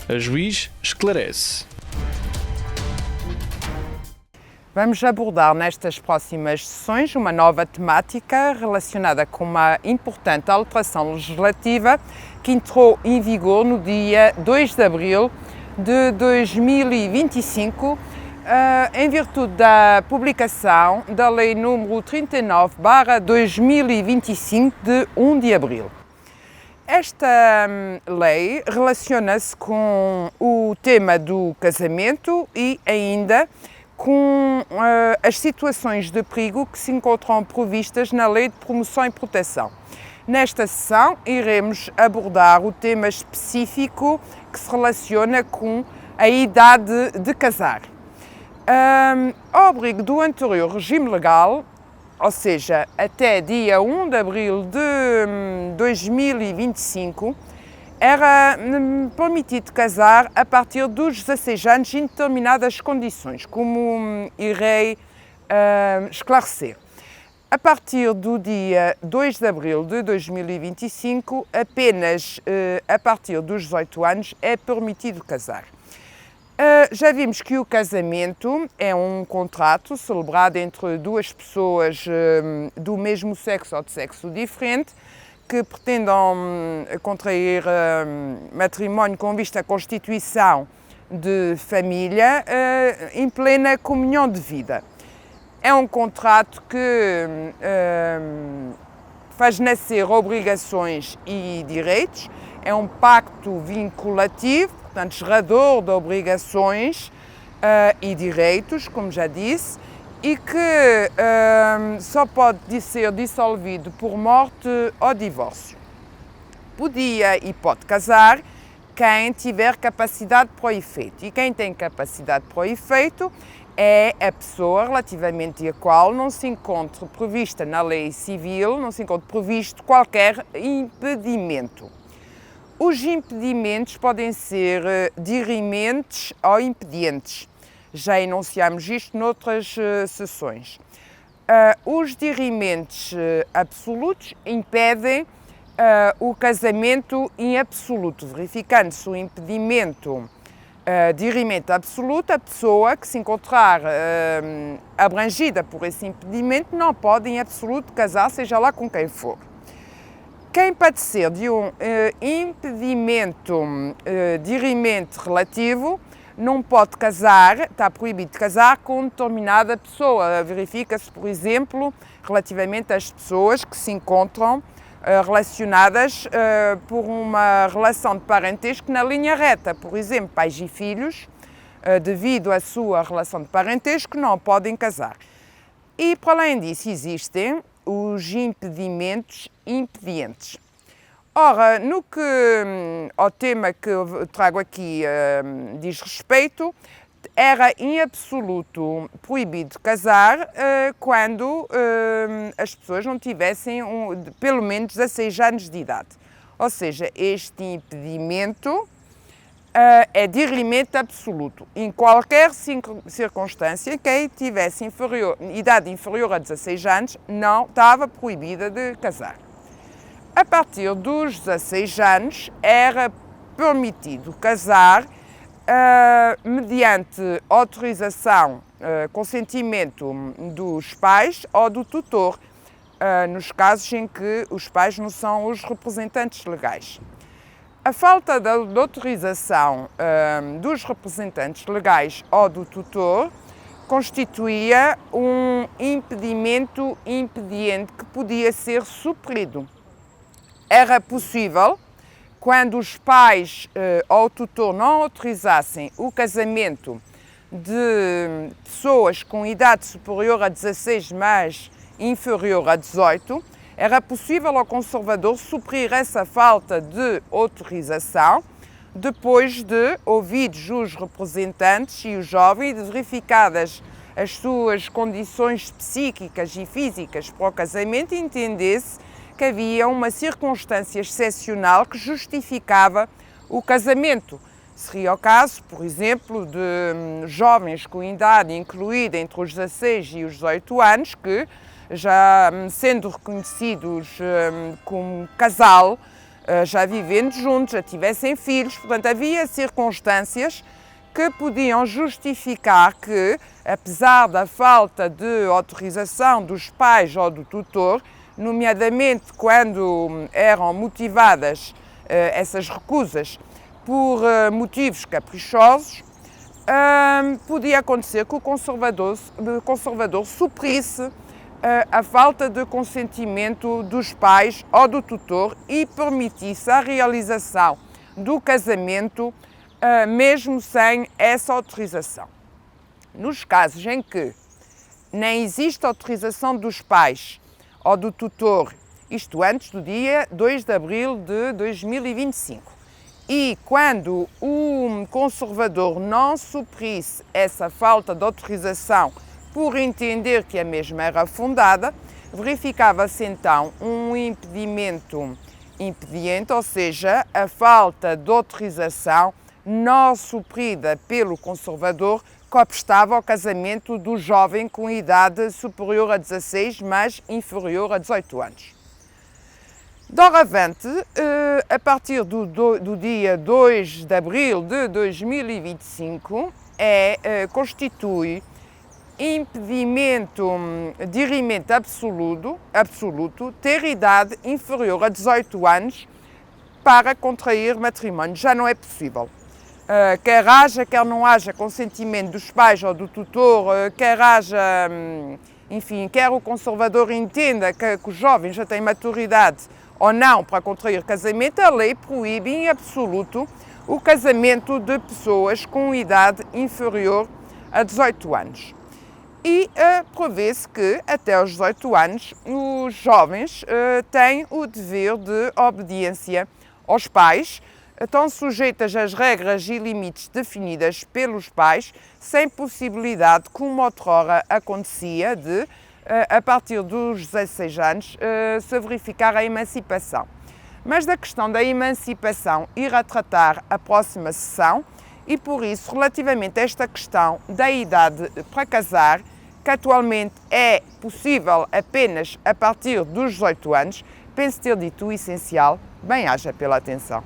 A juiz esclarece. Vamos abordar nestas próximas sessões uma nova temática relacionada com uma importante alteração legislativa que entrou em vigor no dia 2 de abril de 2025, em virtude da publicação da Lei nº 39/2025 de 1 de abril. Esta lei relaciona-se com o tema do casamento e ainda com as situações de perigo que se encontram previstas na Lei de Promoção e Proteção. Nesta sessão, iremos abordar o tema específico que se relaciona com a idade de casar. Ao abrigo do anterior regime legal, ou seja, até dia 1 de abril de 2025, era permitido casar a partir dos 16 anos em determinadas condições, como irei esclarecer. A partir do dia 2 de abril de 2025, apenas a partir dos 18 anos é permitido casar. Já vimos que o casamento é um contrato celebrado entre duas pessoas do mesmo sexo ou de sexo diferente, que pretendam contrair matrimónio com vista à constituição de família em plena comunhão de vida. É um contrato que faz nascer obrigações e direitos, é um pacto vinculativo, portanto, gerador de obrigações e direitos, como já disse, e que só pode ser dissolvido por morte ou divórcio. Podia e pode casar quem tiver capacidade para o efeito. E quem tem capacidade para o efeito é a pessoa relativamente à qual não se encontre prevista na lei civil, não se encontre previsto qualquer impedimento. Os impedimentos podem ser dirimentes ou impedientes. Já enunciámos isto noutras sessões. Os dirimentes absolutos impedem o casamento em absoluto. Verificando-se o impedimento dirimento absoluto, a pessoa que se encontrar abrangida por esse impedimento não pode em absoluto casar, seja lá com quem for. Quem padecer de um impedimento dirimento relativo não pode casar, está proibido de casar com determinada pessoa. Verifica-se, por exemplo, relativamente às pessoas que se encontram relacionadas por uma relação de parentesco na linha reta. Por exemplo, pais e filhos, devido à sua relação de parentesco, não podem casar. E, para além disso, existem os impedimentos impedientes. Ora, no que ao tema que eu trago aqui diz respeito, era em absoluto proibido casar quando as pessoas não tivessem pelo menos 16 anos de idade. Ou seja, este impedimento é dirimento absoluto. Em qualquer circunstância, quem tivesse idade inferior a 16 anos não estava proibida de casar. A partir dos 16 anos era permitido casar mediante autorização, consentimento dos pais ou do tutor, nos casos em que os pais não são os representantes legais. A falta de autorização dos representantes legais ou do tutor constituía um impedimento impediente que podia ser suprido. Era possível, quando os pais ou o tutor não autorizassem o casamento de pessoas com idade superior a 16, mas inferior a 18, era possível ao conservador suprir essa falta de autorização depois de ouvidos os representantes e o jovem e de verificadas as suas condições psíquicas e físicas para o casamento, entender-se que havia uma circunstância excepcional que justificava o casamento. Seria o caso, por exemplo, de jovens com idade incluída entre os 16 e os 18 anos que, já sendo reconhecidos como casal, já vivendo juntos, já tivessem filhos. Portanto, havia circunstâncias que podiam justificar que, apesar da falta de autorização dos pais ou do tutor, nomeadamente quando eram motivadas essas recusas por motivos caprichosos, podia acontecer que o conservador suprisse a falta de consentimento dos pais ou do tutor e permitisse a realização do casamento mesmo sem essa autorização. Nos casos em que nem existe autorização dos pais ou do tutor, isto antes do dia 2 de abril de 2025, e quando o conservador não suprisse essa falta de autorização por entender que a mesma era fundada, verificava-se então um impedimento impediente, ou seja, a falta de autorização não suprida pelo conservador que obstava ao casamento do jovem com idade superior a 16, mas inferior a 18 anos. Doravante, a partir do dia 2 de abril de 2025, constitui impedimento dirimento absoluto ter idade inferior a 18 anos para contrair matrimónio. Já não é possível. Quer haja, quer não haja consentimento dos pais ou do tutor, quer haja, enfim, quer o conservador entenda que o jovem já tem maturidade ou não para contrair casamento, a lei proíbe em absoluto o casamento de pessoas com idade inferior a 18 anos. E prevê-se que, até aos 18 anos, os jovens têm o dever de obediência aos pais, estão sujeitas às regras e limites definidas pelos pais, sem possibilidade, como outrora acontecia, de, a partir dos 16 anos, se verificar a emancipação. Mas da questão da emancipação irá tratar a próxima sessão e, por isso, relativamente a esta questão da idade para casar, que atualmente é possível apenas a partir dos 18 anos, penso ter dito o essencial. Bem-aja pela atenção.